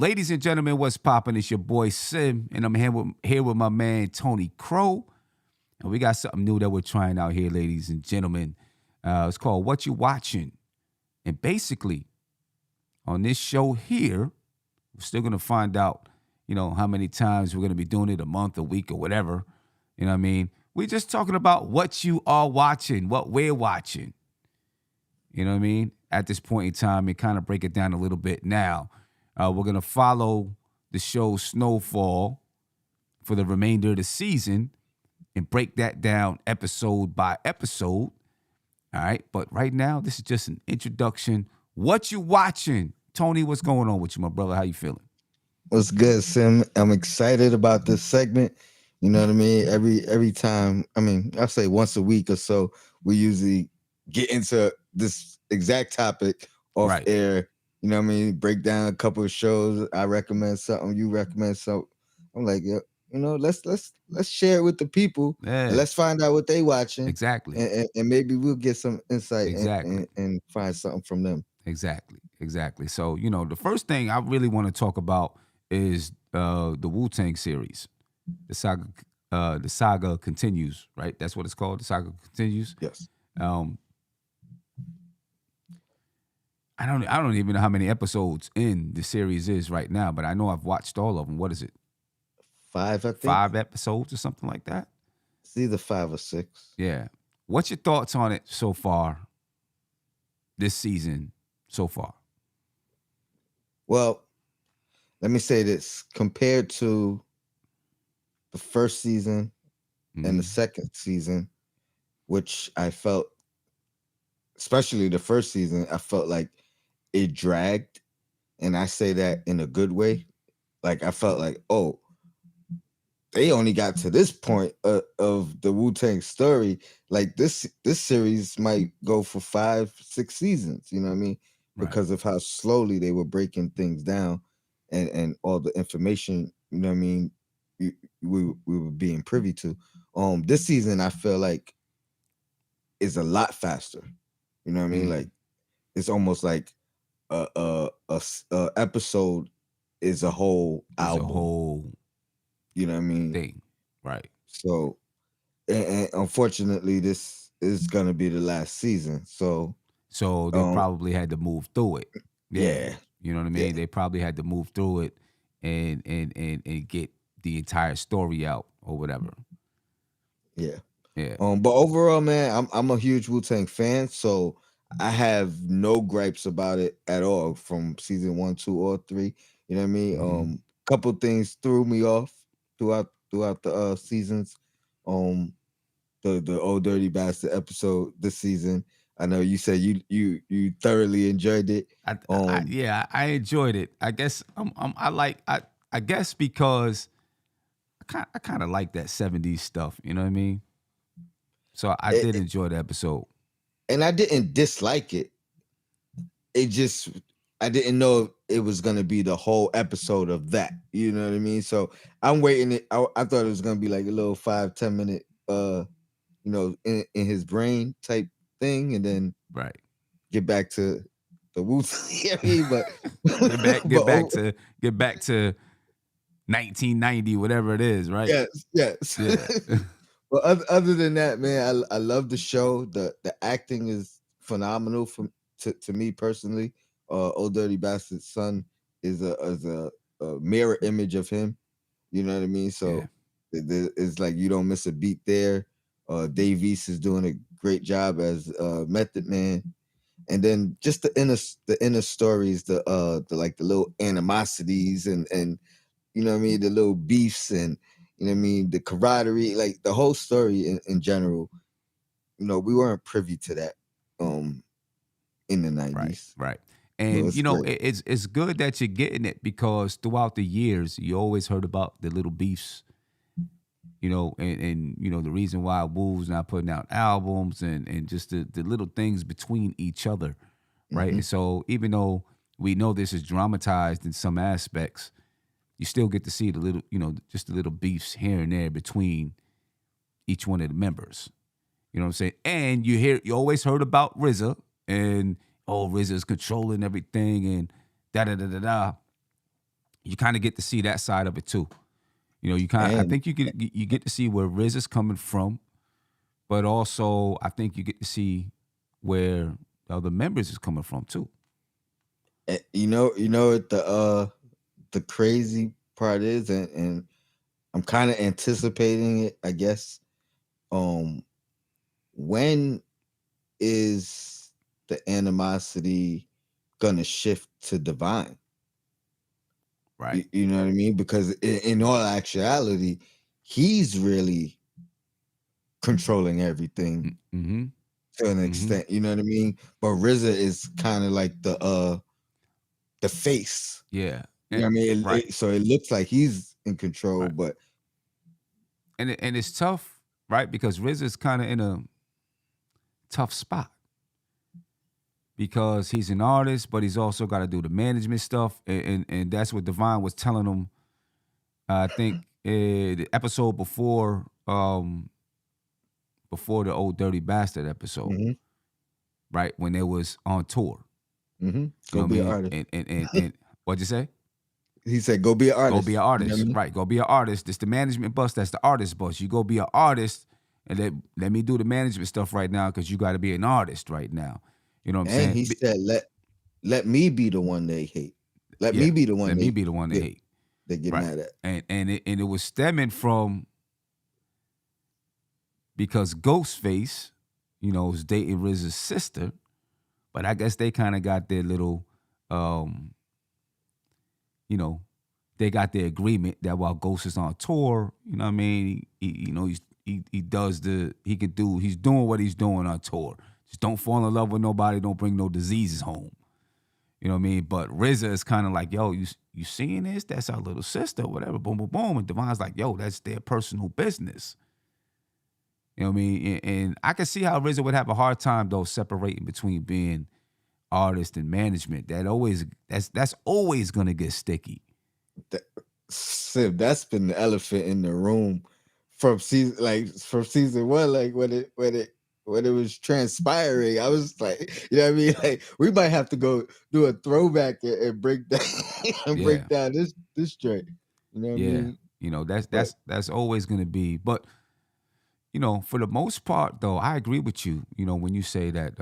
Ladies and gentlemen, what's poppin'? It's your boy Sim, and I'm here with my man Tony Crow. And we got something new that we're trying out here, ladies and gentlemen. It's called What You Watchin'. And basically, on this show here, we're still gonna find out, how many times we're gonna be doing it, a month, a week, or whatever. You know what I mean? We're just talking about what you are watching, what we're watching. You know what I mean? At this point in time, and kind of break it down a little bit now. We're going to follow the show Snowfall for the remainder of the season and break that down episode by episode. All right. But right now, this is just an introduction. What you watching? Tony, what's going on with you, my brother? How you feeling? What's good, Sim? I'm excited about this segment. You know what I mean? Every time, I say once a week or so, we usually get into this exact topic off Right. air. You know what I mean? Break down a couple of shows. I recommend something. You recommend something. I'm like, yeah, let's share it with the people and Yeah, let's find out what they watching, exactly. and maybe we'll get some insight Exactly. and find something from them. Exactly. So, the first thing I really want to talk about is the Wu-Tang series. The saga continues, right? That's what it's called. The saga continues. Yes. I don't even know how many episodes in the series is right now, but I know I've watched all of them. What is it? 5, I think. 5 episodes or something like that? It's either 5 or 6. Yeah. What's your thoughts on it so far? This season so far? Well, let me say this. Compared to the first season and the second season, which I felt, especially the first season, I felt like it dragged. And I say that in a good way. Like, I felt like, oh, they only got to this point of the Wu-Tang story. Like, this series might go for 5, 6 seasons, you know what I mean? Because of how slowly they were breaking things down and all the information, you know what I mean, we were being privy to. This season, I feel like, is a lot faster. You know what I mean? Like, it's almost like a episode is a whole album. It's a whole you know what I mean? thing. Right. So, and unfortunately, this is gonna be the last season. So they probably had to move through it. Yeah. You know what I mean? Yeah. They probably had to move through it and get the entire story out or whatever. Yeah. Yeah. But overall, man, I'm a huge Wu-Tang fan, so I have no gripes about it at all from season 1, 2, or 3. You know what I mean? Couple things threw me off throughout the seasons. The Old Dirty Bastard episode this season. I know you said you thoroughly enjoyed it. I enjoyed it. I guess I guess because I kind of like that 70s stuff. You know what I mean? So I did enjoy the episode. And I didn't dislike it. It just, I didn't know it was going to be the whole episode of that. You know what I mean? So I'm waiting. I thought it was going to be like a little 5-10 minute, in his brain type thing. And then get back to the Wu-Tang. But get back to 1990, whatever it is, right? Yes. Yeah. But other than that, man, I love the show. The acting is phenomenal to me personally. Old Dirty Bastard's son is a mirror image of him. You know what I mean? So it's like you don't miss a beat there. Dave East is doing a great job as Method Man. And then just the inner stories, the like the little animosities and you know what I mean, the little beefs and you know what I mean, the camaraderie, like the whole story in general. We weren't privy to that in the 90s. Right. And it's good that you're getting it because throughout the years you always heard about the little beefs, and the reason why Wu's not putting out albums and just the little things between each other, right? And so even though we know this is dramatized in some aspects, you still get to see the little, just the little beefs here and there between each one of the members. You know what I'm saying? And you always heard about RZA and RZA's controlling everything and da-da-da-da-da. you kind of get to see that side of it too. You know, I And think you get to see where Riz is coming from, but also I think you get to see where the other members is coming from too. you know what the crazy part is, and I'm kind of anticipating it, I guess. Um, when is the animosity gonna shift to Divine? Right. You know what I mean? Because in all actuality, he's really controlling everything Mm-hmm. to an Mm-hmm. extent. You know what I mean? But RZA is kind of like the face. Yeah. You know what I mean? Right. So it looks like he's in control, Right. but And it's tough, right? Because Riz is kind of in a tough spot because he's an artist, but he's also got to do the management stuff, and that's what Divine was telling him. I think the episode before the old Dirty Bastard episode, mhm, right when they was on tour. You know go what I be an mean? artist. And what'd you say? He said, "Go be an Go be artist." an You know what I artist, mean? right? Go be an artist. This the management bus. That's the artist bus. You go be an artist, and let me do the management stuff right now because you got to be an artist right now. You know what I'm And saying? he said, "Let me be the one they hate. Let Yeah, me be the one let me be the one to get hate, they get right? mad at." And it was stemming from because Ghostface, you know, was dating Riz's sister, but I guess they kind of got their little, um, you know, they got their agreement that while Ghost is on tour, you know what I mean, he does he's doing what he's doing on tour. Just don't fall in love with nobody, don't bring no diseases home. You know what I mean? But RZA is kind of like, yo, you seeing this? That's our little sister, whatever. Boom, boom, boom. And Divine's like, yo, that's their personal business. You know what I mean? And I can see how RZA would have a hard time though separating between being artist and management. That's always gonna get sticky. That, Sim, that's been the elephant in the room from season one, like when it was transpiring. I was like, you know what I mean? Like we might have to go do a throwback and break down and Yeah, break down this joint. You know what I yeah. mean? You know, that's But that's that's always gonna be. But you know, for the most part, though, I agree with you. You know, when you say that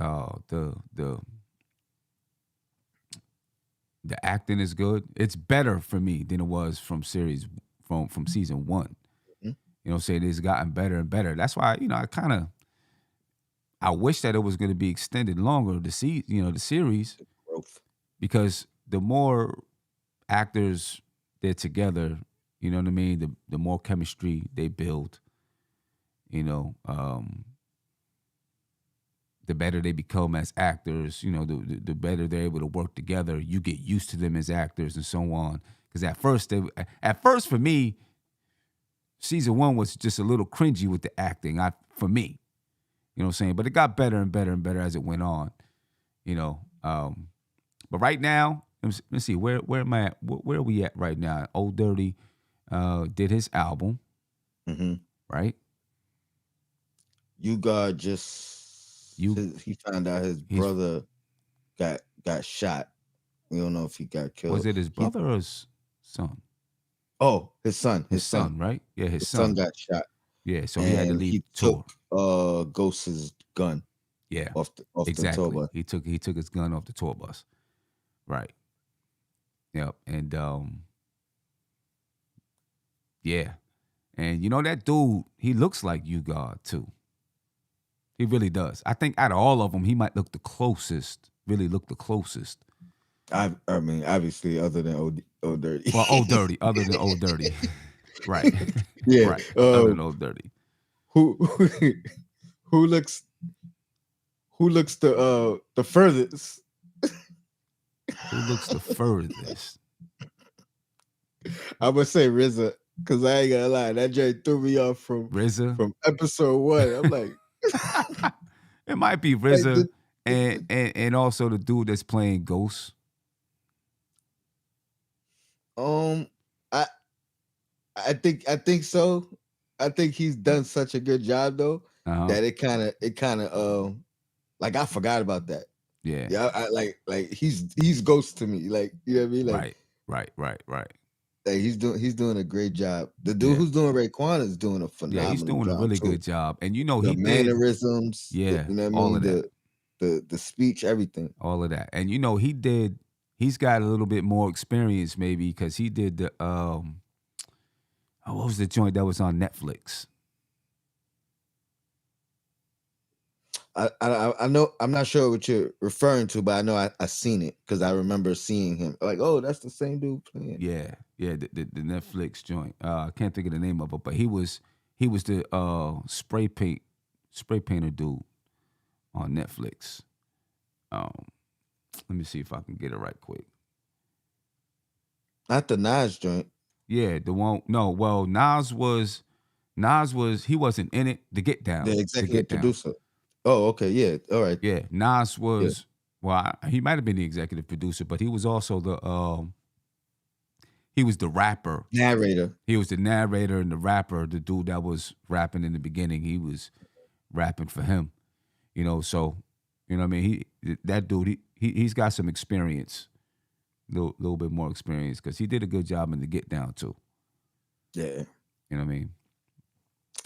the acting is good, it's better for me than it was from season one. mhm, You know, what I'm saying it's gotten better and better. That's why I wish that it was going to be extended longer to see the series growth. because the more actors they're together, you know what I mean. The more chemistry they build, you know, the better they become as actors. You know, the better they're able to work together. You get used to them as actors and so on. Because at first for me, season one was just a little cringy with the acting. For me, you know what I'm saying. But it got better and better and better as it went on. You know, but right now, let's see where am I at? Where are we at right now? Old Dirty did his album, Mm-hmm. right? You got just You he found out his his brother got shot. We don't know if he got Was killed. it his He brother or his son? his son, His son, right? Yeah, his his son son. got shot, Yeah, so he had to and leave he the took tour. Ghost's gun Yeah, off the tour exactly. bus. He took his gun off the tour bus. Right. Yep. And yeah. And you know that dude, he looks like you God too. He really does. I think out of all of them, he might look the closest. Really look the closest. I mean, obviously, other than Old Dirty. Well, Old Dirty, other than Old Dirty. Right. Yeah. Right. Other than Old Dirty. Who who looks the furthest? Who looks the furthest? I'm gonna say RZA, because I ain't gonna lie, that joint threw me off RZA. from episode one. I'm like, It might be like RZA and also the dude that's playing Ghost. um, I I think so. I think he's done such a good job though Uh-huh. that it kind of like I forgot about that. Yeah. Yeah, I like he's Ghost to me. Like you know what I mean? Like Right. Right. Right. Right. Like he's doing a great job. The dude Yeah. who's doing Raekwon is doing a Yeah, he's phenomenal doing a job really too. good job. And The he did, mannerisms, yeah, you know what I all mean, of that. the speech, everything. All of that. And he's got a little bit more experience maybe because he did the what was the joint that was on Netflix? I know I'm not sure what you're referring to, but I know I seen it because I remember seeing him. Like, oh, that's the same dude playing. Yeah, yeah, the Netflix joint. I can't think of the name of it, but he was the spray painter dude on Netflix. Um, let me see if I can get it right quick. Not the Nas joint. Yeah, the one. No, well, Nas was he wasn't in it. The The Get executive Down. producer. Oh, okay, yeah, all right, Yeah, Nas yeah. was. Well, he might have been the executive producer, but he was also the he was the rapper. Narrator. He was the narrator and the rapper, the dude that was rapping in the beginning. He was rapping for him, So, what I mean, that dude, he's got some experience, little bit more experience, because he did a good job in the Get Down too. Yeah, You know what I mean?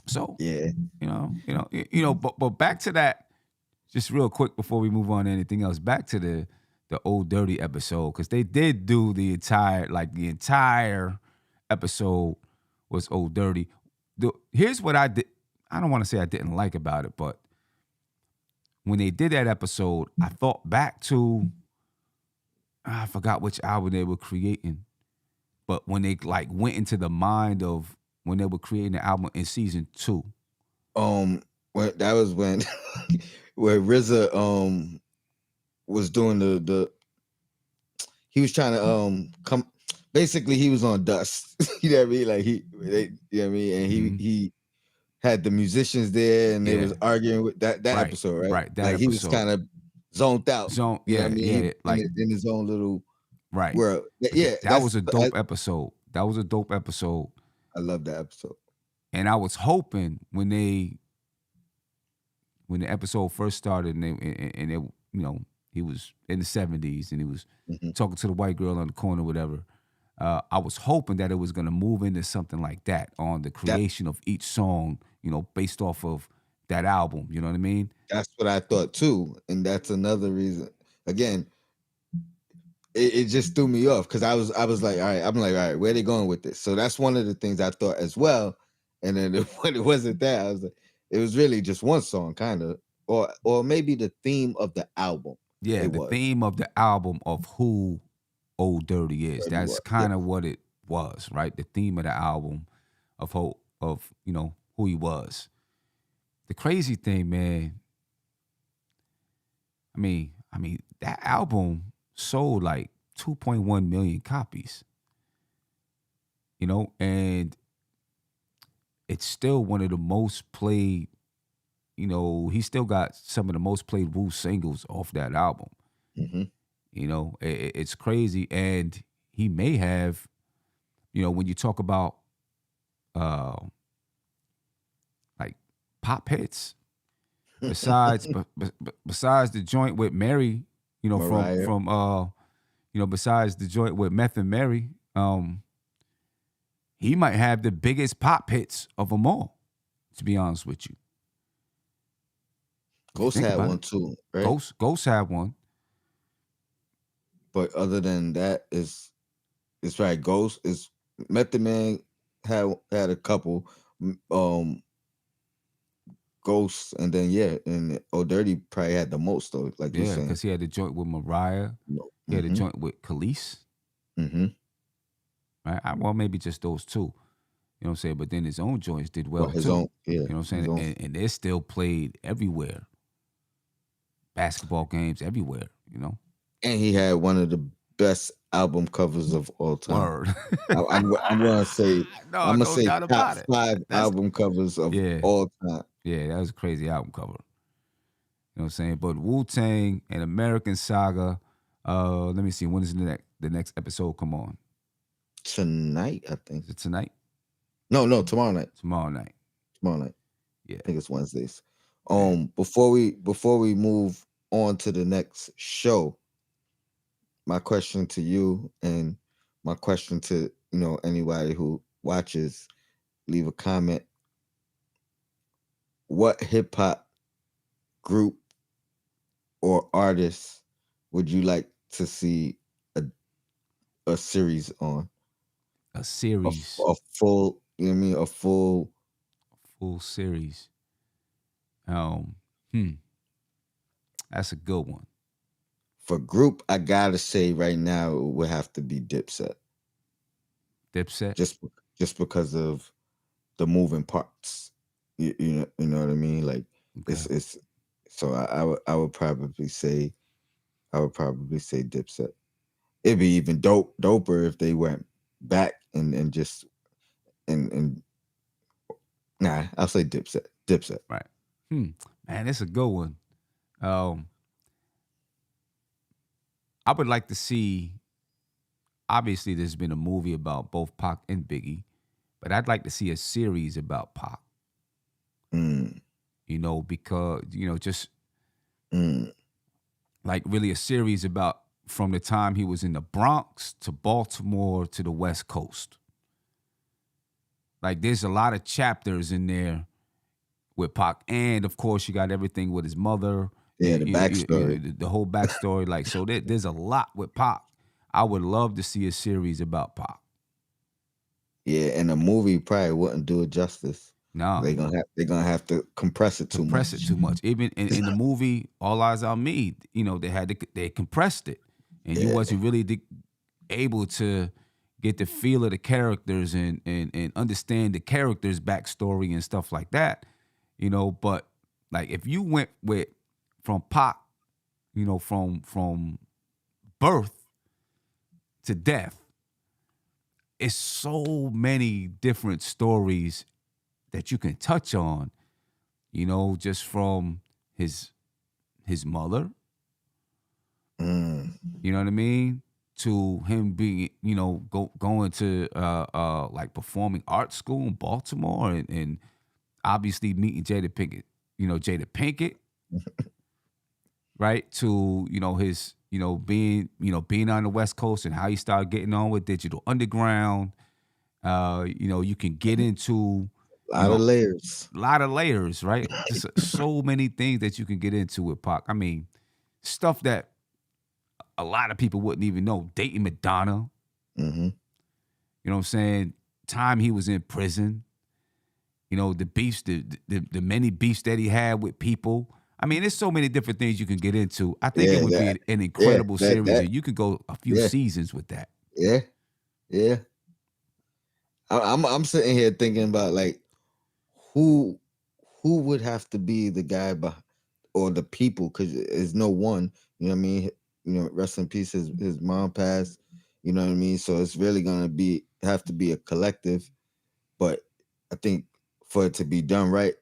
So, yeah. but back to that, just real quick before we move on to anything else. Back to the Old Dirty episode, because they did do the entire episode was Old Dirty. Here's what I did. I don't want to say I didn't like about it, but when they did that episode, I thought back to I forgot which album they were creating, but when they like went into the mind of when they were creating the album in season 2. When that was when where RZA was doing the he was trying to come basically he was on dust. You know what I mean? Like you know what I mean? And he had the musicians there and they Yeah, was arguing with that right, episode, right? right. That Like he was episode, kind of zoned out. zone, You know what yeah, I mean? yeah, He like in his own little right. world. But Yeah, that was a dope episode. That was a dope episode, I love that episode. and I was hoping when the episode first started and they he was in the 70s and he was Mhm. talking to the white girl on the corner, whatever. I was hoping that it was going to move into something like that on the That creation of each song, based off of that album. You know what I mean? that's what I thought too, and that's another reason. Again, it just threw me off because I was like, all right, I'm like, all right, where are they going with this? So that's one of the things I thought as well. And then when it wasn't that, I was like, it was really just one song, kind of, or maybe the theme of the album. Yeah, It the was theme of the album of who Old Dirty is. Dirty That's was. Yeah. kind of what it was, right? The theme of the album of who he was. The crazy thing, man. I mean that album sold like 2.1 million copies. And it's still one of the most played. He still got some of the most played Wu singles off that album. Mm-hmm. It's crazy, and he may have, when you talk about uh like pop hits, besides the joint with Mary, Mariah. besides the joint with Meth and Mary, he might have the biggest pop hits of them all. To be honest with you, Ghost think had about one it. too, right? Ghost had one. But other than that, it's right. Ghost is Method Man had a couple. Um, Ghost, and then yeah, and Old Dirty probably had the most though, like you're Yeah, saying. because he had the joint with Mariah. He had a Mm-hmm. joint with Khalees. Mm-hmm. Right? Well, maybe just those two. You know what I'm saying? But then his own joints did Well, well his too. own, yeah, You know what I'm his saying? own. And they're still played everywhere. Basketball games everywhere. And he had one of the best album covers of all time. Word. I'm gonna say I'm gonna No say doubt top about it. 5 That's album covers of yeah. all time. Yeah, that was a crazy album cover. You know what I'm saying? But Wu-Tang and American Saga, let me see, when is the next episode come on? Tonight, I think. Is it tonight? No, tomorrow night. Tomorrow night. Tomorrow night. Yeah. I think it's Wednesdays. Yeah. Before we move on to the next show, my question to you and my question to anybody who watches, leave a comment. What hip hop group or artist would you like to see a a series on? A series, A full, you know what I mean? A full full series. Um, hmm, that's a good one. for group. I gotta say right now it would have to be Dipset, Dipset. just just because of the moving parts. You know what I mean? Like Okay. it's so I would probably say Dipset. It'd be even doper if they went back and just and nah, I'll say Dipset. Dipset. Right. Man, it's a good one. Um, I would like to see. Obviously, there's been a movie about both Pac and Biggie, but I'd like to see a series about Pac. Mm, Because just mm, like really a series about from the time he was in the Bronx to Baltimore to the West Coast. Like there's a lot of chapters in there with Pac, and of course you got everything with his mother. yeah, the backstory. The whole backstory. Like so, there's a lot with Pac. I would love to see a series about Pac. Yeah, and the movie probably wouldn't do it justice. Nah, They're gonna have to compress it too compress it much. too much. Even in the movie All Eyes on Me, they compressed it, and you Yeah. wasn't really able to get the feel of the characters and understand the characters' backstory and stuff like that. But like if you went with from Pac, from birth to death, it's so many different stories that you can touch on. Just from his mother, Mm, you know what I mean, to him being, going to like performing art school in Baltimore and obviously meeting Jada Pinkett, right? To, his, being on the West Coast and how he started getting on with Digital Underground. You can get into, a you lot of know, layers. a lot of layers, right? Just so many things that you can get into with Pac. I mean, stuff that a lot of people wouldn't even know. Dating Madonna, Hmm. you know what I'm saying? Time he was in prison, the beefs, the many beefs that he had with people. I mean, there's so many different things you can get into. I think it Yeah, would be that. an Yeah, incredible that. series, That. and you could go a few Yeah, seasons with that. yeah, yeah. I'm sitting here thinking about like who who would have to be the guy or the people because there's no one. You know what I mean? Rest in peace. His mom passed. You know what I mean? So it's really gonna have to be a collective. But I think for it to be done right,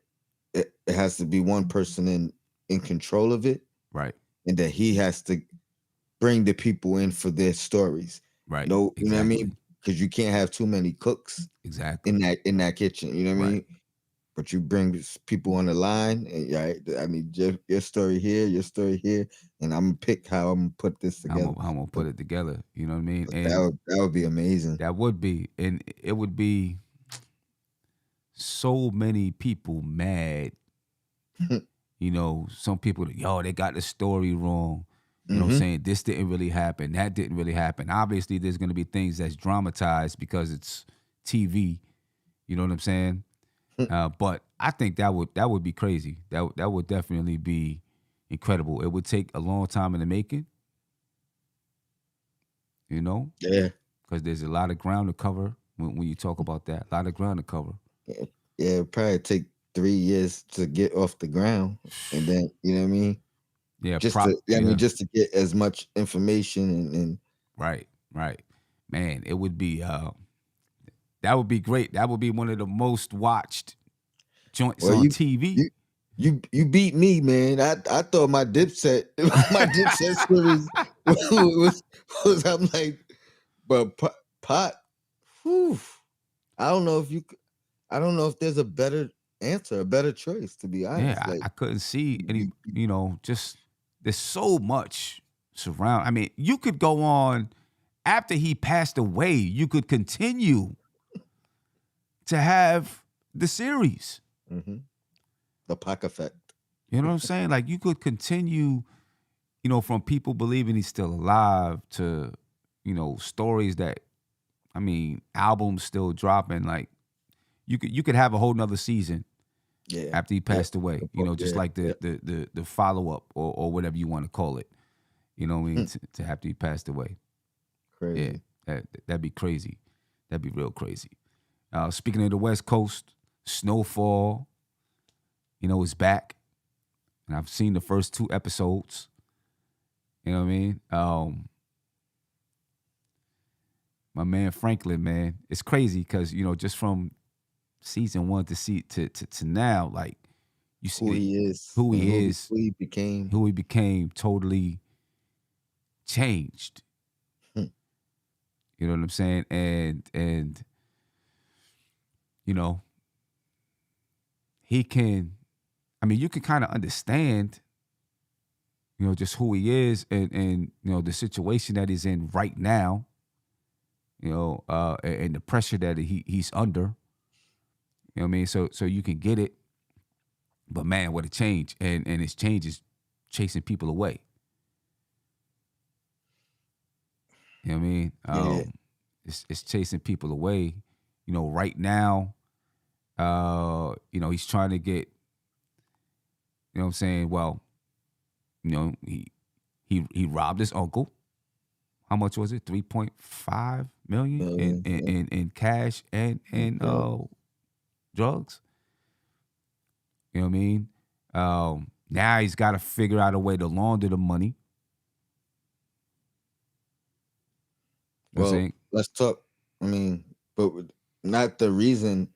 it has to be one person in control of it, Right, and that he has to bring the people in for their stories. right, No, you know what I exactly, mean? Because you can't have too many cooks exactly, in that kitchen. You know what I right. mean? But you bring people on the line, and right? I mean, your story here, your story here, and I'm gonna pick how I'm gonna put this together. I'm gonna put it together. You know what I mean? But that And would be amazing. that would be, and it would be so many people mad. Some people, yo, they got the story wrong. Hmm. Saying this didn't really happen, that didn't really happen. Obviously, there's gonna be things that's dramatized because it's TV. You know what I'm saying? But I think that would be crazy. That would definitely be incredible. It would take a long time in the making. You know, Yeah, because there's a lot of ground to cover when you talk about that. A lot of ground to cover. yeah, yeah. It'd probably take 3 years to get off the ground, and then you know what I mean. Yeah, prop. I mean, Yeah, just to get as much information and right, right. Man, it would be. That would be great. That would be one of the most watched joints well, on you TV. you you beat me, man. I thought my Dipset my Dipset series was I'm like, but pot. Whew, I don't know if I don't know if there's a better answer, a better choice. To be Yeah, honest, like I couldn't see any. you- Just there's so much surround. I mean, you could go on after he passed away, you could continue to have the series. Mm-hmm. The Pac effect. You know what I'm saying? Like you could continue, from people believing he's still alive to, stories that, albums still dropping. Like you could have a whole nother season Yeah. after he passed away. Just like yeah. the follow up or whatever you want to call it. You know what I mean? To after he passed away. Crazy. Yeah, that'd be crazy. That'd be real crazy. Speaking of the West Coast, Snowfall, is back. And I've seen the first 2 episodes. You know what I mean? My man Franklin, man, it's crazy because, just from season 1 to now, like you see Who he is. who he and is, who he became. totally changed. Hmm. You know what I'm saying? And he can, you can kind of understand, just who he is and the situation that he's in right now, and the pressure that he's under. You know what I mean? So you can get it. But man, what a change. And his change is chasing people away. You know what I mean? Yeah. It's chasing people away. Right now, he's trying to get, you know what I'm saying? Well, he robbed his uncle. How much was it? 3.5 million in cash and drugs. You know what I mean? Now he's got to figure out a way to launder the money. You know what I'm Well, saying? let's talk. But not the reason,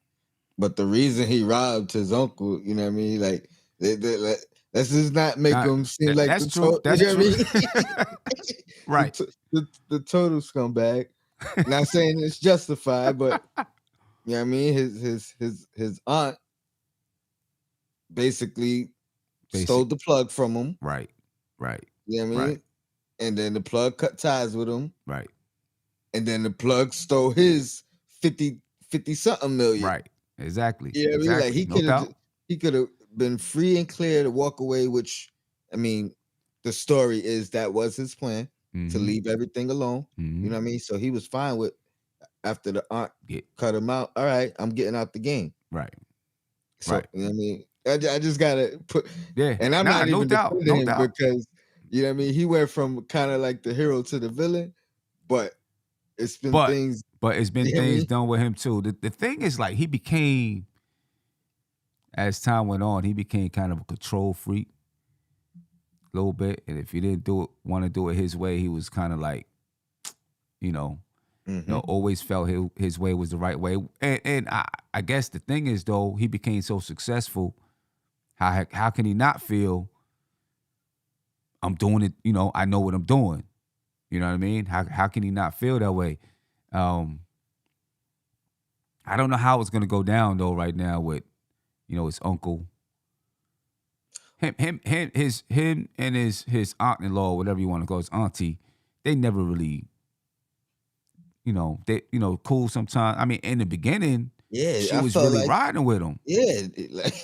but the reason he robbed his uncle. You know what I mean? Like, let's just not make him seem like that's the true. That's you know true. what I mean? Right. The total scumbag. Not saying it's justified, but you know what I mean? His aunt basically stole the plug from him. Right. You know what I mean? Right. And then the plug cut ties with him. Right. And then the plug stole his 50 something million. Right. Exactly. Yeah, I mean, exactly. like he could have been free and clear to walk away, which the story is that was his plan to leave everything alone. Mm-hmm. You know what I mean? So he was fine with after the aunt cut him out. All right, I'm getting out the game. Right. So you know what I mean? I just gotta put and I'm not even defending him because you know what I mean, he went from kind of like the hero to the villain, but it's been things. But it's been things done with him too. The thing is, like, he became, as time went on, he became kind of a control freak a little bit. And if he didn't want to do it his way, he was kind of like, always felt his way was the right way. And I guess the thing is, though, he became so successful, how can he not feel, I'm doing it, I know what I'm doing. You know what I mean? How can he not feel that way? I don't know how it's gonna go down though right now with, his uncle. Him and his aunt-in-law, whatever you want to call his auntie, they never really, cool sometimes. In the beginning, she was really like, riding with him. Yeah, like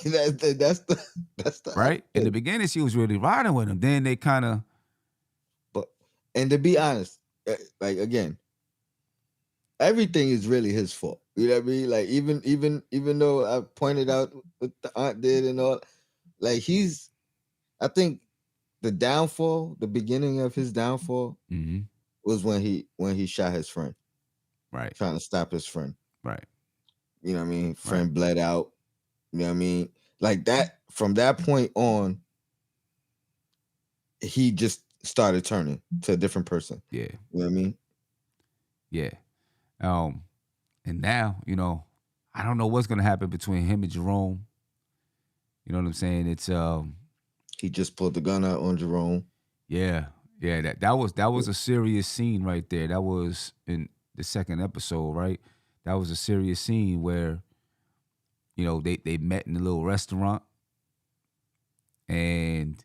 that's the right. In the beginning, she was really riding with him. Then they kind of. And to be honest, like again, everything is really his fault. You know what I mean? Like even though I pointed out what the aunt did and all, like I think the beginning of his downfall was when he shot his friend. Right. Trying to stop his friend. Right. You know what I mean? Friend bled out. You know what I mean? Like that, from that point on, he just started turning to a different person. Yeah. You know what I mean? Yeah. And now, I don't know what's gonna happen between him and Jerome. You know what I'm saying? It's he just pulled the gun out on Jerome. Yeah. Yeah. That was a serious scene right there. That was in the second episode, right? That was a serious scene where, they met in a little restaurant, and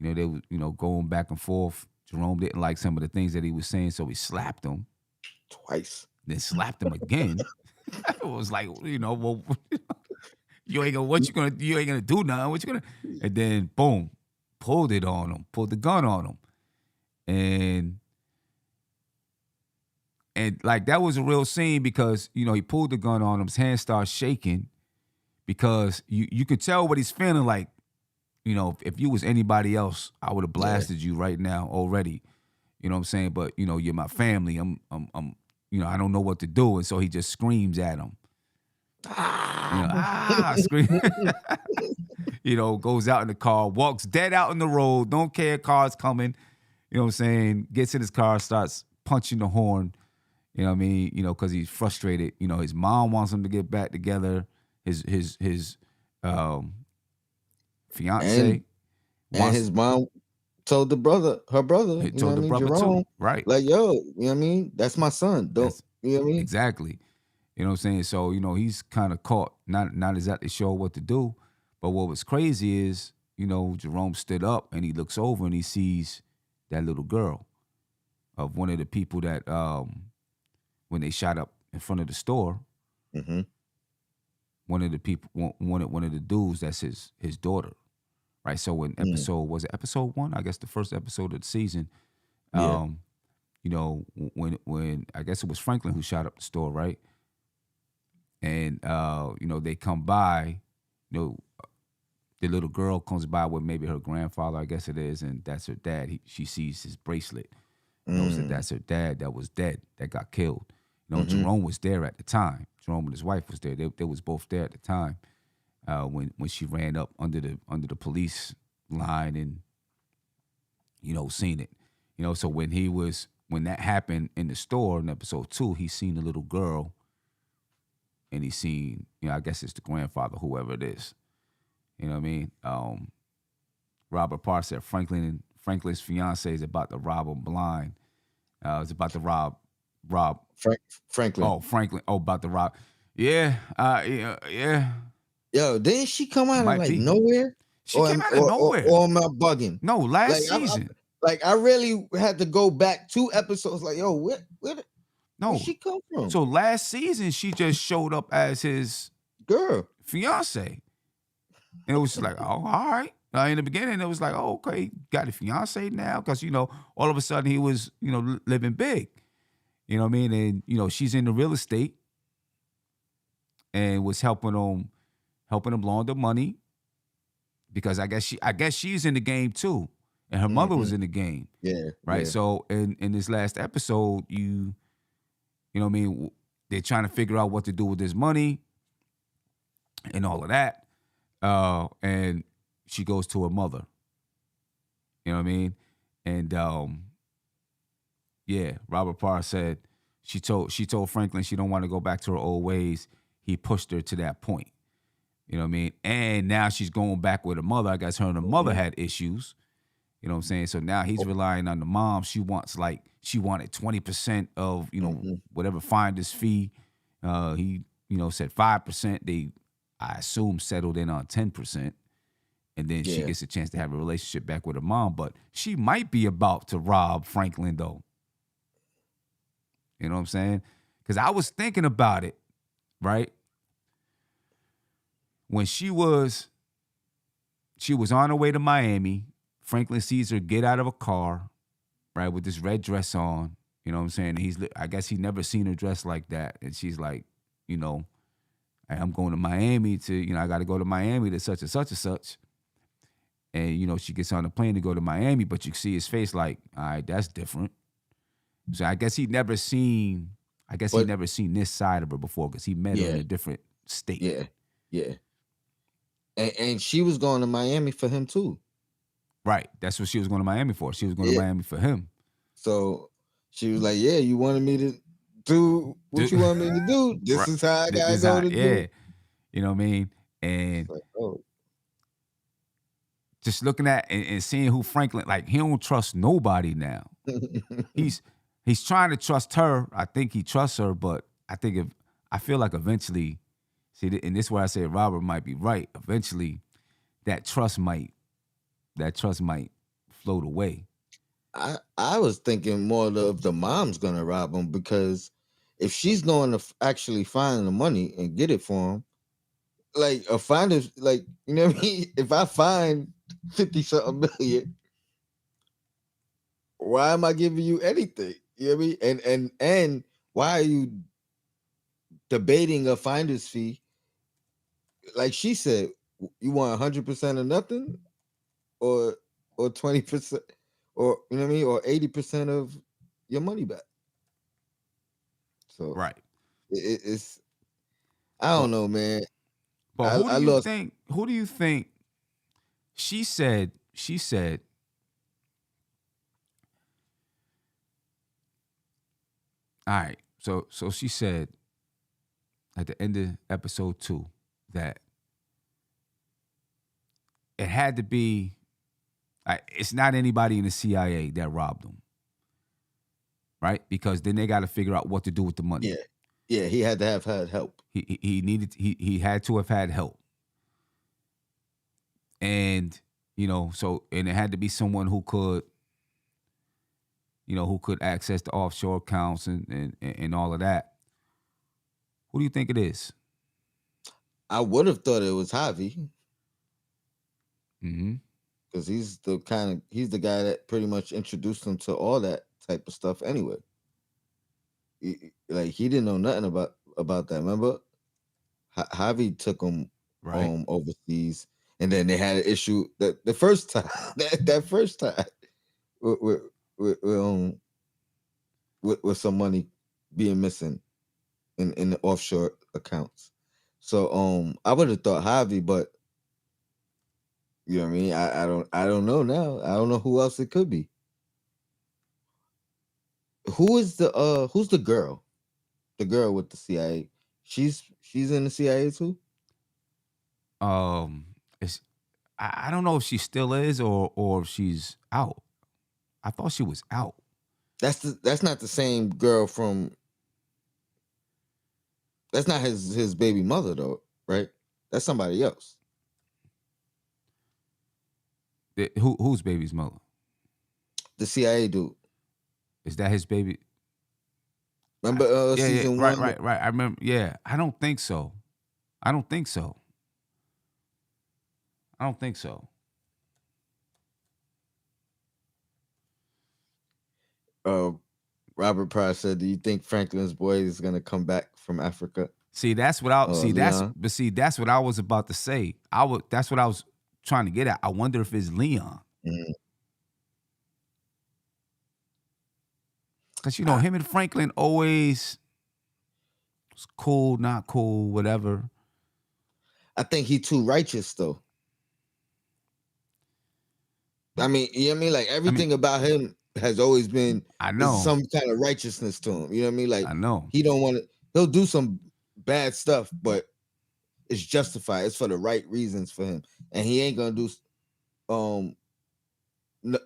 they were going back and forth. Jerome didn't like some of the things that he was saying, so he slapped him. Twice. then slapped him again. It was like, well, you ain't gonna do nothing. What you gonna? And then boom, pulled the gun on him, and like that was a real scene because he pulled the gun on him. His hand starts shaking because you could tell what he's feeling like. If you was anybody else, I would have blasted you right now already. You know what I'm saying? But you're my family. I'm I don't know what to do, and so he just screams at him. Scream. Goes out in the car, walks dead out in the road, don't care, car's coming. You know what I'm saying? Gets in his car, starts punching the horn. You know what I mean? Because he's frustrated. His mom wants him to get back together. His fiance and his mom told her brother, he told the brother Jerome, too, right? like, yo, you know what I mean? That's my son. You know what I mean? Exactly. You know what I'm saying? So, he's kind of caught, not exactly sure what to do. But what was crazy is, Jerome stood up and he looks over and he sees that little girl of one of the people that when they shot up in front of the store, one of the people, one of the dudes, that's his daughter, right? So in was it episode 1? I guess the first episode of the season. When I guess it was Franklin who shot up the store, right? And they come by, the little girl comes by with maybe her grandfather, I guess it is, and that's her dad. She sees his bracelet, knows that that's her dad that was dead, that got killed. Jerome was there at the time. Jerome and his wife was there. They was both there at the time when she ran up under the police line and seen it. So when that happened in the store in episode 2, he seen the little girl. And he's seen, I guess it's the grandfather, whoever it is. You know what I mean? Robert Parr said Franklin's fiance is about to rob him blind. It's about to rob Franklin. Oh, Franklin. Oh, about to rob. Yeah. Yeah. Yo, didn't she come out Might of be. nowhere? She came out of nowhere. Or am I bugging? No, last season. I really had to go back 2 episodes. Like, yo, where did she come from? So last season, she just showed up as his girl fiance. And it was like, oh, all right. In the beginning, it was like, oh, okay, got a fiance now. Because, all of a sudden he was, living big. You know what I mean? And, she's in the real estate and was helping him launder money. Because I guess she's in the game too. And her mother was in the game. Yeah. Right. Yeah. So in this last episode, you know what I mean? They're trying to figure out what to do with this money and all of that. And she goes to her mother. You know what I mean? And Robert Parr said she told Franklin she don't want to go back to her old ways. He pushed her to that point. You know what I mean? And now she's going back with her mother. I guess her and her mother had issues. You know what I'm saying? So now he's relying on the mom. She wanted 20% of, whatever finder's fee. He, said 5%. They, I assume, settled in on 10%. And then she gets a chance to have a relationship back with her mom. But she might be about to rob Franklin, though. You know what I'm saying? Because I was thinking about it, right? When she was on her way to Miami, Franklin sees her get out of a car, right, with this red dress on. You know what I'm saying? I guess he never seen her dressed like that. And she's like, I'm going to Miami to, I got to go to Miami to such and such and such. And, she gets on the plane to go to Miami, but you see his face like, all right, that's different. So I guess he'd never seen this side of her before because he met her in a different state. Yeah, yeah. And she was going to Miami for him too. Right. That's what she was going to Miami for. She was going to Miami for him. So she was like, yeah, you wanted me to do what you want me to do. This is how I got to go to do. You know what I mean? And just looking at and seeing who Franklin, like, he don't trust nobody now. He's trying to trust her. I think he trusts her, but I feel like eventually, and this is where I say Robert might be right. Eventually, that trust might float away. I was thinking more of the mom's gonna rob him because if she's going to actually find the money and get it for him, like a finder's, like, you know what I mean? If I find 50 something million, why am I giving you anything? You know what I mean? And why are you debating a finder's fee? Like she said, you want 100% of nothing, or 20%, or you know what I mean, or 80% of your money back. So Right. it's, I don't But know, man. but I lost. who do you think she said all right. So she said at the end of episode 2 that it had to be it's not anybody in the CIA that robbed them, right? Because then they got to figure out what to do with the money. Yeah, yeah. He had to have had help. He had to have had help, and and it had to be someone who could access the offshore accounts and all of that. Who do you think it is? I would have thought it was Javi, Mm-hmm. because he's the guy that pretty much introduced him to all that type of stuff. Anyway, like he didn't know nothing about that. Remember, Javi took him Right. overseas, and then they had an issue that the first time that first time with with with, with, um, with some money being missing in the offshore accounts. So I would have thought Javi, but you know what I mean? I don't know now. I don't know who else it could be. Who's the girl? The girl with the CIA. She's in the CIA too? Um, it's I don't know if she still is or if she's out. I thought she was out. That's not the same girl from, that's not his baby mother though, right? That's somebody else. Whose baby's mother? The CIA dude. Is that his baby? Remember Yeah, yeah, season right, one? right, right. I remember. Yeah, I don't think so. I don't think so. I don't think so. Uh Robert Pryor said, "Do you think Franklin's boy is gonna come back from Africa?" See, that's what I see. Leon. That's what I was about to say. That's what I was trying to get at. I wonder if it's Leon, Mhm. because I, him and Franklin always was cool, not cool, whatever. I think he too righteous though. I mean, you know what I mean? Like I mean, everything about him has always been, I is know, some kind of righteousness to him. You know what I mean? Like I know. he don't want to, he'll do some bad stuff, but it's justified. It's for the right reasons for him. And he ain't gonna do um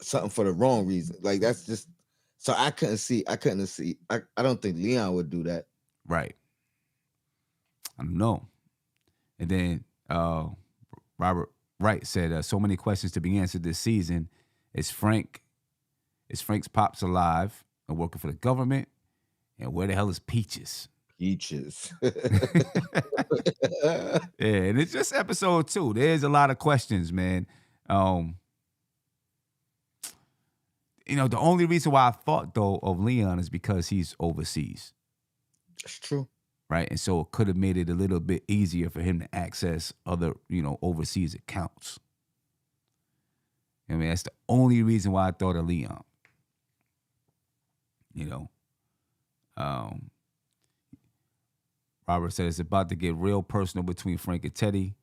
something for the wrong reason. Like that's just, so I don't think Leon would do that. Right. I know. And then Robert Wright said, so many questions to be answered this season. Is Frank's pops alive and working for the government? And where the hell is Peaches? Peaches. Yeah, and it's just episode 2. There's a lot of questions, man. The only reason why I thought though of Leon is because he's overseas, That's true. right? And so it could have made it a little bit easier for him to access other, overseas accounts. I mean, that's the only reason why I thought of Leon. You know, um, Robert said it's about to get real personal between Frank and Teddy.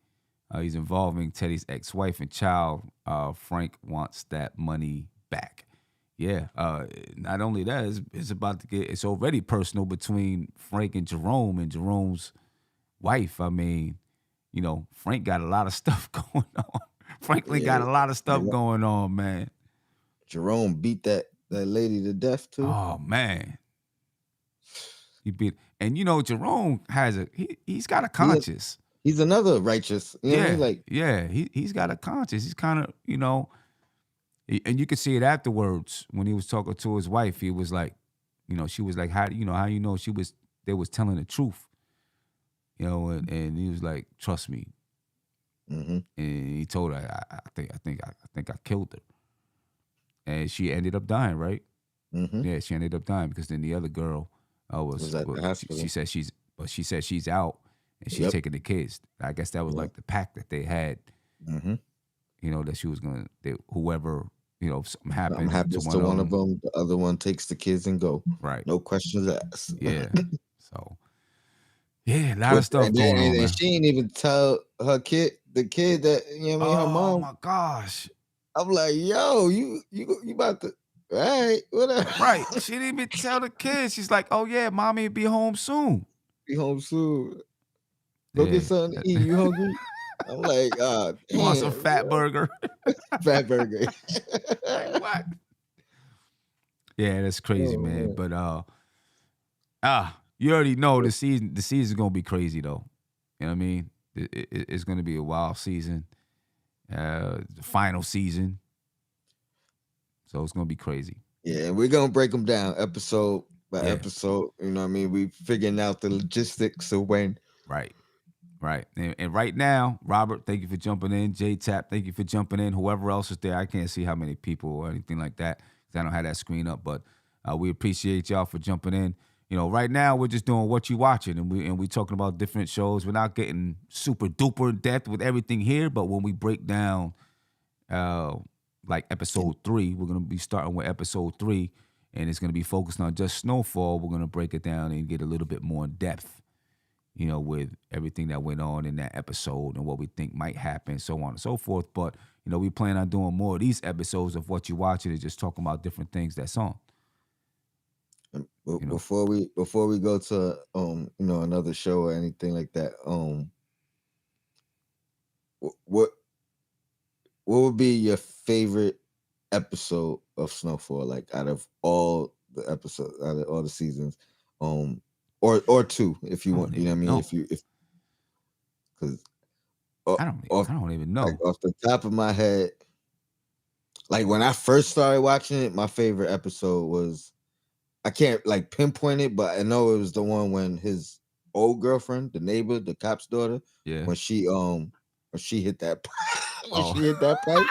He's involving Teddy's ex-wife and child. Frank wants that money back. Yeah. Not only that, it's about to get. It's already personal between Frank and Jerome's wife. I mean, Frank got a lot of stuff going on. Franklin got Yeah. a lot of stuff going on, man. Jerome beat that lady to death too. Oh man, he beat. And Jerome he's got a He, conscience. he's another righteous. You know what I Yeah, mean? Like, yeah. He's got a conscience. He's kind of and you could see it afterwards when he was talking to his wife. He was like, she was like, how you know she was they was telling the truth, and he was like, trust me. Mm-hmm. And he told her, I think I killed her. And she ended up dying, right? Mm-hmm. Yeah, she ended up dying because then the other girl Was at the hospital. she said she's out and she's Yep. taking the kids. I guess that was Yeah. like the pact that they had, Mm-hmm. that she was gonna, whoever, if something Something happened to happens to one of one of them, them, the other one takes the kids and go. right? No questions asked. Yeah. So yeah, a lot of stuff And then going on, man. she didn't even tell the kid that her Oh mom. my gosh. I'm like, yo, you about to, all right, whatever. Right. She didn't even tell the kids. She's like, oh yeah, mommy will be home soon. Be home soon. Go get Yeah. something to eat. You hungry? I'm like, You want some damn, fat burger? fat burger. Like what? Yeah, that's crazy, Oh man. man. But you already know the season's gonna be crazy though. You know what I mean? It's gonna be a wild season. The final season. So it's gonna be crazy. Yeah, we're gonna break them down episode by Yeah. episode. You know what I mean? We figuring out the logistics of when. Right. Right. And right now, Robert, thank you for jumping in. J Tap, thank you for jumping in. Whoever else is there, I can't see how many people or anything like that because I don't have that screen up. But we appreciate y'all for jumping in. Right now we're just doing what you watching, and we talking about different shows. We're not getting super duper in depth with everything here, but when we break down, like episode 3, we're gonna be starting with episode 3, and it's gonna be focused on just Snowfall. We're gonna break it down and get a little bit more in depth, with everything that went on in that episode and what we think might happen, so on and so forth. But, we plan on doing more of these episodes of what you watching and just talking about different things that's on. Before we go to another show or anything like that, what would be your favorite episode of Snowfall, like out of all the episodes, out of all the seasons, or two if you want, you know what I mean? know. If because I don't even know. like off the top of my head, like when I first started watching it, my favorite episode was, I can't like pinpoint it, but I know it was the one when his old girlfriend, the neighbor, the cop's daughter, Yeah. when she hit that Oh. she hit that pipe.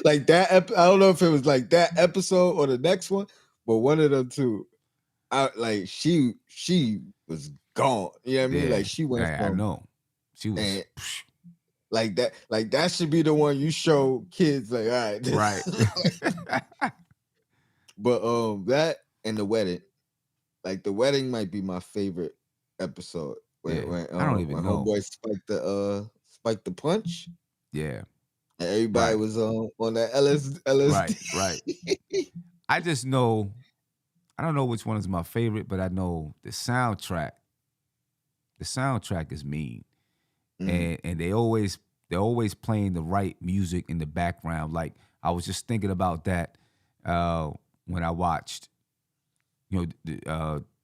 Like that I don't know if it was like that episode or the next one, but one of them two. Like she was gone. You know what I mean? Yeah. Like she went I from, know. She was and like that should be the one you show kids, like, all right. right. But that and the wedding. Like the wedding might be my favorite episode. When I don't even when know. homeboy spiked the punch. Yeah. And everybody Right. was on that LSD. Right. I just know, I don't know which one is my favorite, but I know the soundtrack. The soundtrack is mean. And they're always playing the right music in the background. Like I was just thinking about that when I watched,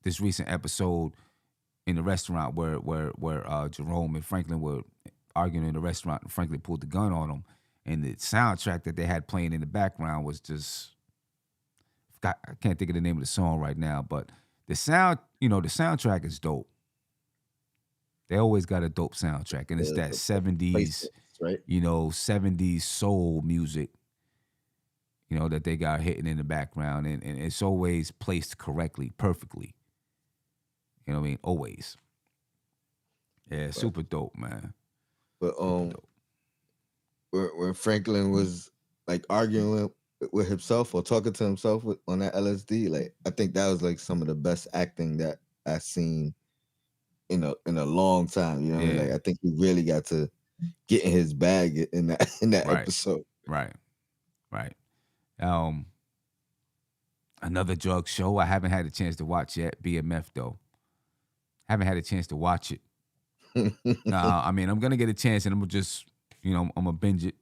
this recent episode in the restaurant where Jerome and Franklin were arguing in the restaurant, and Franklin pulled the gun on him, and the soundtrack that they had playing in the background was just, I can't think of the name of the song right now, but the soundtrack is dope. They always got a dope soundtrack, and it's that 70s, right? 70s soul music, that they got hitting in the background, and it's always placed correctly, perfectly. You know what I mean? Always. Yeah, super dope, man. But when Franklin was like arguing with himself or talking to himself on that LSD, like I think that was like some of the best acting that I've seen in a long time. You know what I mean? Like I think he really got to get in his bag in that Right. episode. Right. Another drug show I haven't had a chance to watch yet, BMF though. Haven't had a chance to watch it. I mean, I'm gonna get a chance, and I'm gonna just, I'm gonna binge it.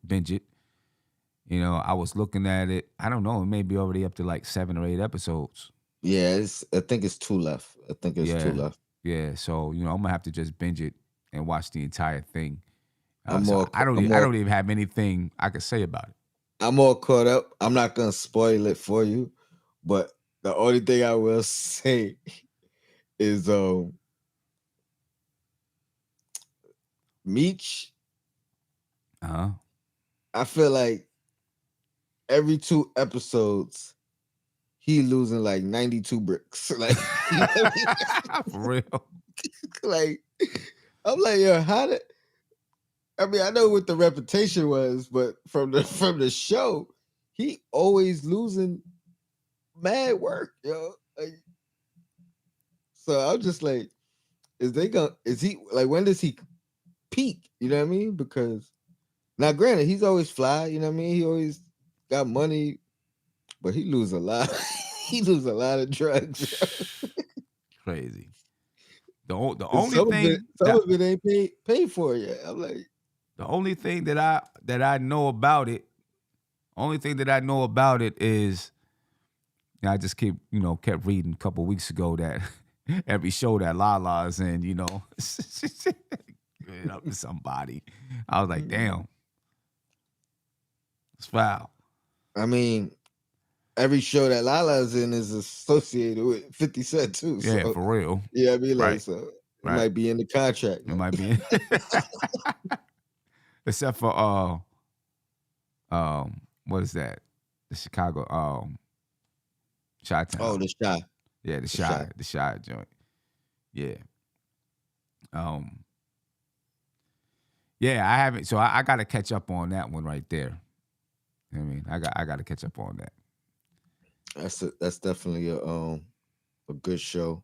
I was looking at it. I don't know. It may be already up to like 7 or 8 episodes. Yeah, I think it's 2 left. I think it's 2 left. Yeah, so I'm gonna have to just binge it and watch the entire thing. I I don't even have anything I could say about it. I'm all caught up. I'm not gonna spoil it for you, but the only thing I will say is Meech. Uh-huh. I feel like every 2 episodes he losing like 92 bricks. Like, you know what I mean? For real. Like, I'm like, yo, how did I mean, I know what the reputation was, but from the show, he always losing mad work, yo. Like, so I'm just like, is he like when does he peak? You know what I mean? Because now granted, he's always fly, you know what I mean? He always got money, but he lose a lot. He lose a lot of drugs. Crazy. The And only thing some that of it ain't paid for yet. I'm like, the only thing that I know about it, only thing that I know about it is I just kept reading a couple weeks ago that every show that Lala's in, giving up to somebody. I was like, damn, it's foul. I mean, every show that Lala's in is associated with 50 Cent too. Yeah, So for real. yeah, I mean, like, Right. so it Right. might be in the contract. It Man. might be except for what is that? The Chicago Chi-Town. Oh, the shot. Yeah, the shy joint. Yeah. Um Yeah, I haven't. So I got to catch up on that one right there. You know what I mean, I got to catch up on that. That's definitely a good show.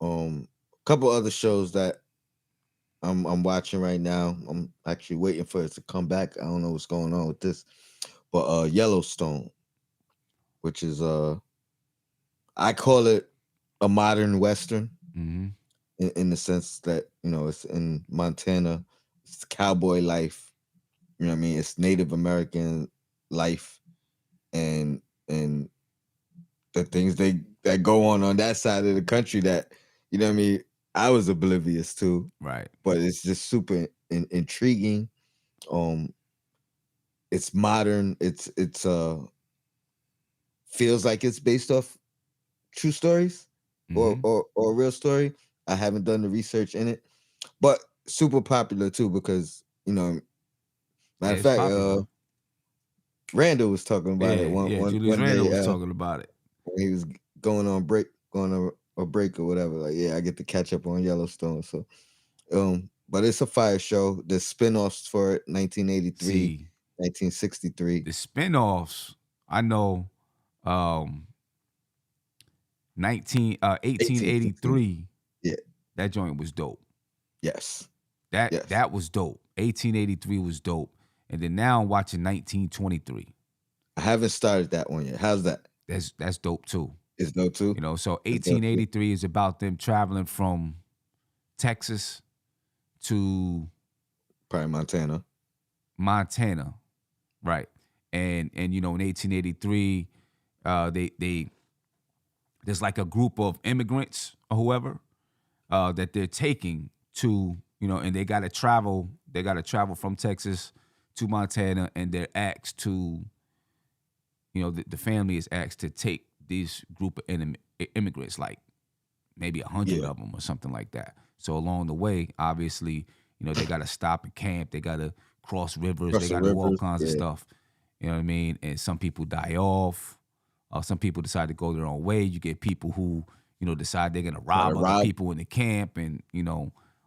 A couple other shows that I'm watching right now. I'm actually waiting for it to come back. I don't know what's going on with this, but Yellowstone, which is I call it a modern western Mm-hmm. in the sense that it's in Montana. It's cowboy life. You know what I mean? It's Native American life, and the things that go on that side of the country that what I mean. I was oblivious to, Right. but it's just super intriguing. It's modern. It's feels like it's based off true stories or Mm-hmm. or a real story. I haven't done the research in it, but super popular too because Yeah, matter of it's fact, popular. Randall was talking about it Yeah, one yeah. one Julius one Randle day was talking about it. when he was going on a break or whatever. Like, yeah, I get to catch up on Yellowstone. So, but it's a fire show. There's spinoffs for it: 1983, See, 1963, the spinoffs, I know, um, 1860. 1883. Yeah. That joint was dope. Yes. That Yes. that was dope. 1883 was dope. And then now I'm watching 1923. I haven't started that one yet. How's that? That's dope too. It's dope too. So It's dope too. 1883 is about them traveling from Texas to Probably Montana. Montana, right? And in 1883, they there's like a group of immigrants or whoever that they're taking to and they got to travel. They got to travel from Texas to Montana, and they're asked to the family is asked to take this group of immigrants, like maybe 100 Yeah. of them or something like that. So along the way, obviously, they got to stop and camp. They got to cross rivers. They Across the got to do all rivers. kinds of Yeah. stuff. You know what I mean? And some people die off. Some people decide to go their own way. You get people who, decide they're gonna Try to rob other rob. people in the camp, and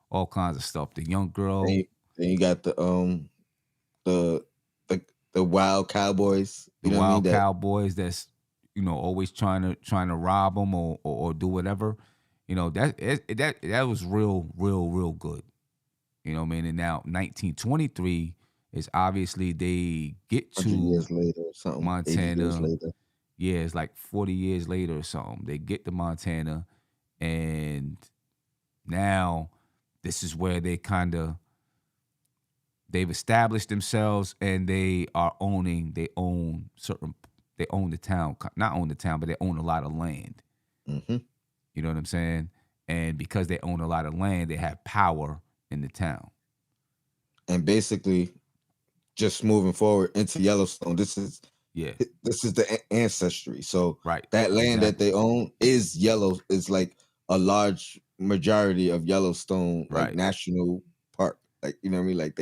all kinds of stuff. The young Then girl, you got the the the wild cowboys. the You know what I mean? wild That cowboys that's always trying to rob them or do whatever. That was real good. You know what I mean? And now 1923 is obviously they get 100 years to later or something, 80 years Montana. later. Yeah, it's like 40 years later or something. They get to Montana, and now this is where they've established themselves, and they own the town, not own the town, but they own a lot of land. Hmm. You know what I'm saying? And because they own a lot of land, they have power in the town. And basically, just moving forward into Yellowstone, Yeah, this is the ancestry. So right. that land that Exactly. they own is yellow. It's like a large majority of Yellowstone like Right. national park. Like, you know what I mean? Like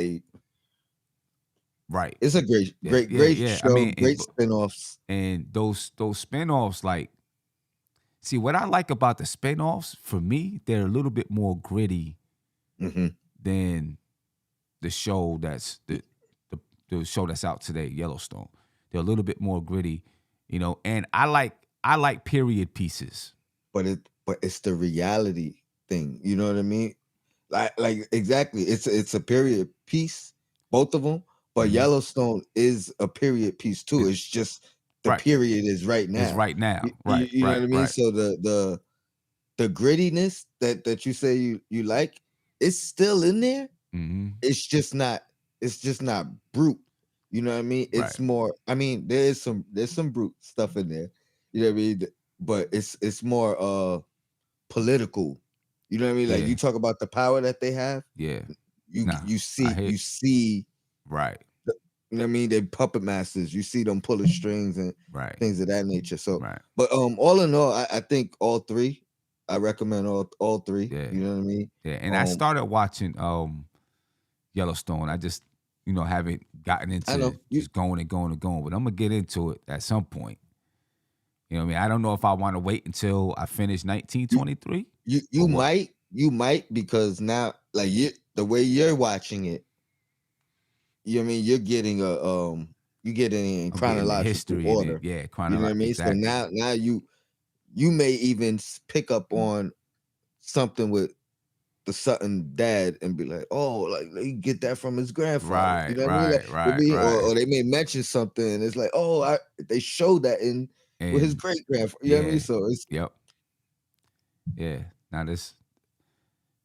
Right. it's a great, Yeah, great, yeah, great yeah. I show, mean, great spinoffs. and those spinoffs, like, see what I like about the spinoffs, for me, they're a little bit more gritty Hmm. than the show that's the, the show that's out today, Yellowstone. They're a little bit more gritty, and I like period pieces. But it's the reality thing. You know what I mean? Like exactly. It's a period piece, both of them. But Hmm. Yellowstone is a period piece too. It, It's just the right. period is right It's now. right now. You know what Right, I mean? right. So the grittiness that you say you like, it's still in there. Hmm. It's just not brute. You know what I mean? Right. It's more, I mean, there's some brute stuff in there. You know what I mean? But it's more political. You know what I mean? Like you Yeah. talk about the power that they have, Yeah. you Nah. you I see hate. you see Right. you know what I mean? They're puppet masters. You see them pulling strings and Right. things of that nature. So, Right. but all in all, I think all three. I recommend all three. Yeah. You know what I mean? Yeah. And I Um, started watching Yellowstone. I just, haven't gotten I know into just going and going and going, but I'm gonna get into it at some point. You know what I mean? I don't know if I want to wait until I finish you 1923 you or what. might because now like the way you're watching it, you know what I mean? You're getting in I'm getting the chronological history and it, order. yeah, You know what I mean? So exactly. now you may even pick up on something with the Sutton dad and be like, oh, like he get that from his grandfather. You Right, know what I mean? Like, right, I right, mean, right. or they may mention something and it's like, oh, they show that in with his And great grandfather. You know what I mean? yeah, So it's yep, yeah. Now that's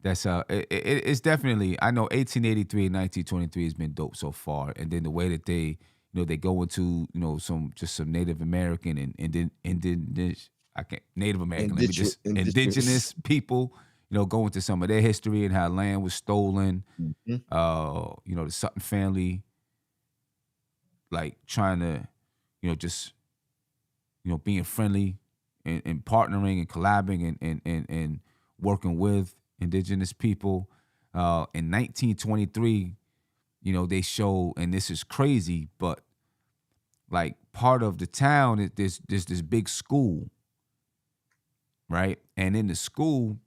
it's definitely, I know 1883 and 1923 has been dope so far, and then the way that they they go into some Native American and then indigenous, I can't, Native American, let me just, indigenous. indigenous people, go into some of their history and how land was stolen. Mhm. The Sutton family, like trying to, just being friendly and partnering and collabing and working with indigenous people. In 1923, they show, and this is crazy, but like part of the town, there's this big school, right? And in the school,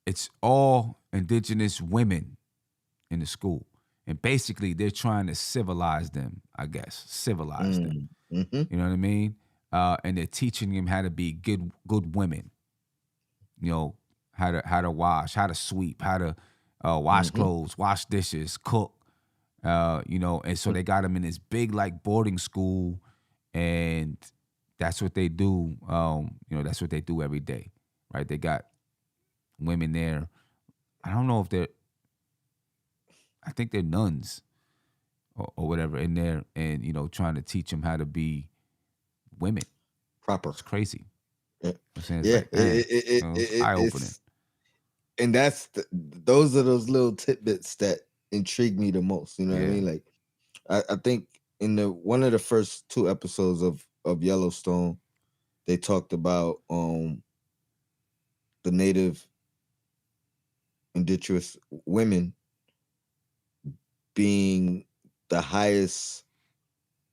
it's all indigenous women in the school. And basically, they're trying to civilize them, I guess, civilize them. Mm. Mhm. You know what I mean? And they're teaching them how to be good women. How to wash, how to sweep, how to wash Mhm. clothes, wash dishes, cook. And so they got them in this big like boarding school, and that's what they do. That's what they do every day, right? They got women there. I don't know if they're. I think they're nuns or whatever in there, and trying to teach them how to be women. Proper. It's crazy. Yeah. I'm saying, it's Yeah. like, dang, it's eye opening. It's and those are those little tidbits that intrigue me the most. You know what I Yeah. mean? Like I think in the one of the first two episodes of Yellowstone, they talked about the native indigenous women being the highest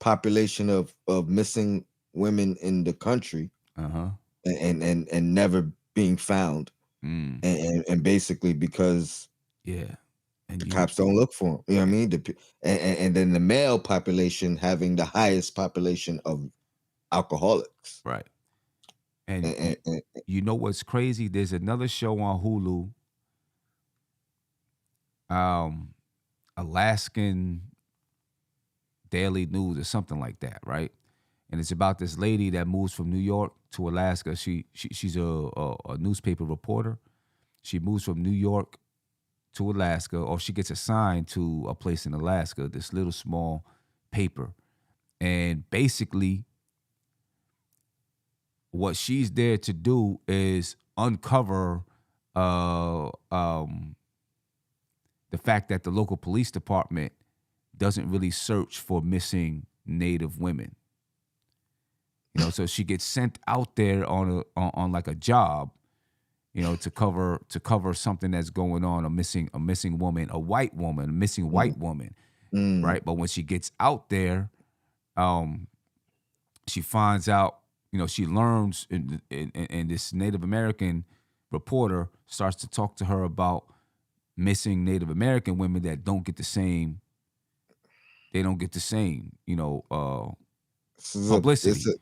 population of missing women in the country Uh huh. and never being found Mm. and basically because Yeah. And the you cops don't look for them. You know what I mean? And then the male population having the highest population of alcoholics. right. And And, and, you know what's crazy? There's another show on Hulu, um, Alaskan Daily News or something like that, right? And it's about this lady that moves from New York to Alaska. She's a newspaper reporter. She moves from New York to Alaska, or she gets assigned to a place in Alaska, this little small paper. And basically, what she's there to do is uncover uh, um, the fact that the local police department doesn't really search for missing Native women. So she gets sent out there on like a job, to cover something that's going on, a missing woman, a white woman, a missing Mm, white woman, mm, right? But when she gets out there, um, she finds out, she learns, and this Native American reporter starts to talk to her about missing Native American women that don't get the same, they don't get the same, this is a it's publicity, a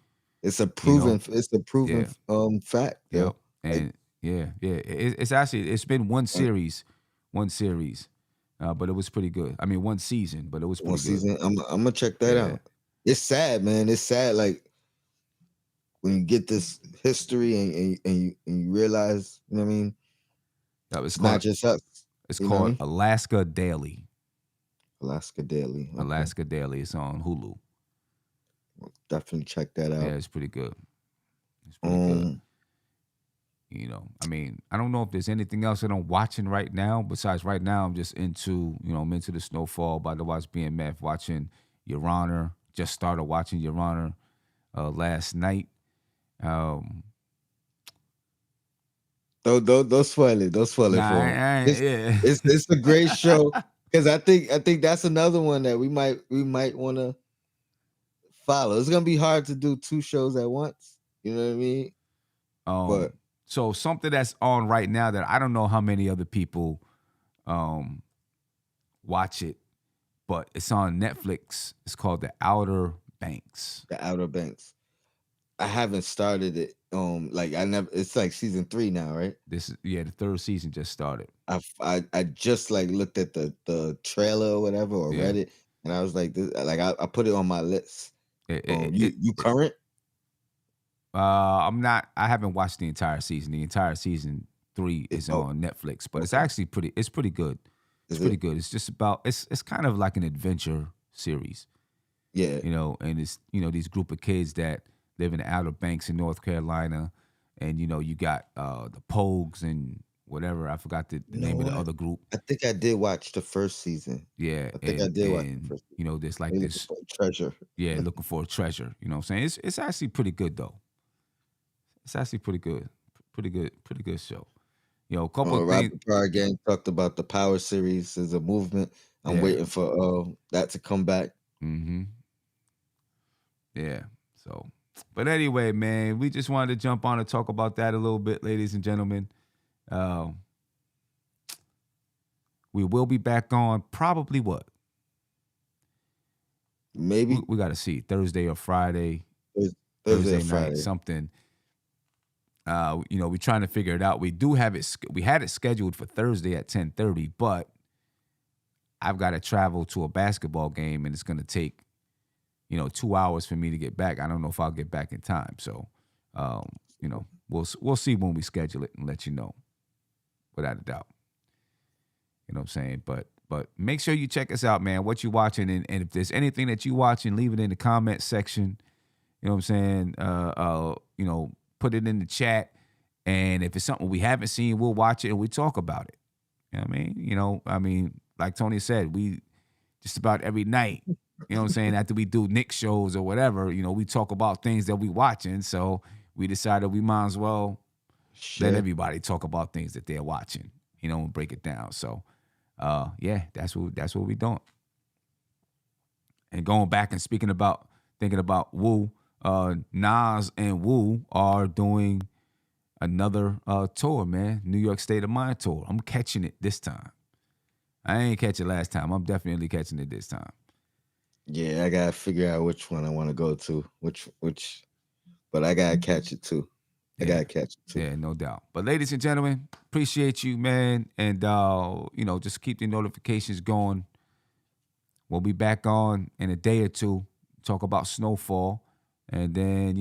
it's a you know? proven Yeah. fact, Yep. yo. Like And yeah. It's actually, it's been one series, but it was pretty good. I mean, one season, but it was one pretty good. season. I'm gonna check that Yeah. out. It's sad, man. It's sad. Like when you get this history and you realize, you know what I mean? That was It's not called just us. it's You know what I called mean? Alaska Daily. Alaska Daily. Okay. Alaska Daily. It's on Hulu. Definitely check that Yeah, out. it's pretty good. It's pretty good. Um, I mean, I don't know if there's anything else that I'm watching right now. Besides, right now I'm just I'm into the Snowfall. About to watch BMF, watching Your Honor. Just started watching Your Honor last night. Um, don't spoil it. Don't spoil it nah, for him. It's yeah. it's a great show because I think that's another one that we might want to follow. It's gonna be hard to do two shows at once. You know what I mean? But So something that's on right now that I don't know how many other people um watch it, but it's on Netflix. It's called The Outer Banks. the Outer Banks, I haven't started it. Like I never. It's like season 3 now, right? This is the third season just started. I just like looked at the trailer or whatever or Yeah. read it, and I was like, this, like I put it on my list. It, You current? I'm not. I haven't watched the entire season. The entire season 3 is Oh, on Netflix, but it's okay. actually pretty. It's pretty good. It's Is pretty it? good. It's just about. It's kind of like an adventure series, Yeah. and it's these group of kids that live in the Outer Banks in North Carolina, and you got the Pogues and whatever. I forgot the You know name of the what? other group. I think I did watch the first season. Yeah, I think I and did watch the first season. there's They like looking this. for a treasure. Yeah, looking for a treasure. You know what I'm saying? It's actually pretty good though. It's actually pretty good. Pretty good show. A couple of things. Robert Pryor again talked about the Power series as a movement. I'm Yeah. waiting for that to come back. Mm-hmm. Yeah. So, but anyway, man, we just wanted to jump on and talk about that a little bit, ladies and gentlemen. Um, we will be back on probably what? Maybe We got to see Thursday or Friday, Thursday or Thursday night, Friday. something. We're trying to figure it out. We do have it. We had it scheduled for Thursday at 10:30, but I've got to travel to a basketball game, and it's going to take 2 hours for me to get back. I don't know if I'll get back in time. So, we'll see when we schedule it and let you know, without a doubt. You know what I'm saying? But make sure you check us out, man. What you watching, and if there's anything that you watching, leave it in the comment section. You know what I'm saying? Put it in the chat. And if it's something we haven't seen, we'll watch it and we talk about it. You know what I mean? Like Tony said, we just about every night, after we do Nick shows or whatever, we talk about things that we watching. So we decided we might as well let everybody talk about things that they're watching, and break it down. So yeah, that's what we doing. And going back and thinking about Wu, Nas and Wu are doing another tour, man. New York State of Mind tour. I'm catching it this time. I ain't catch it last time. I'm definitely catching it this time. Yeah, I gotta figure out which one I want to go to. But I gotta catch it too. I gotta catch it too. Yeah, no doubt. But ladies and gentlemen, appreciate you, man. And just keep the notifications going. We'll be back on in a day or two, talk about Snowfall. And then,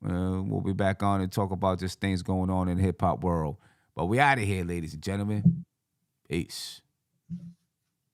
we'll be back on and talk about just things going on in the hip hop world. But we out of here, ladies and gentlemen. Peace.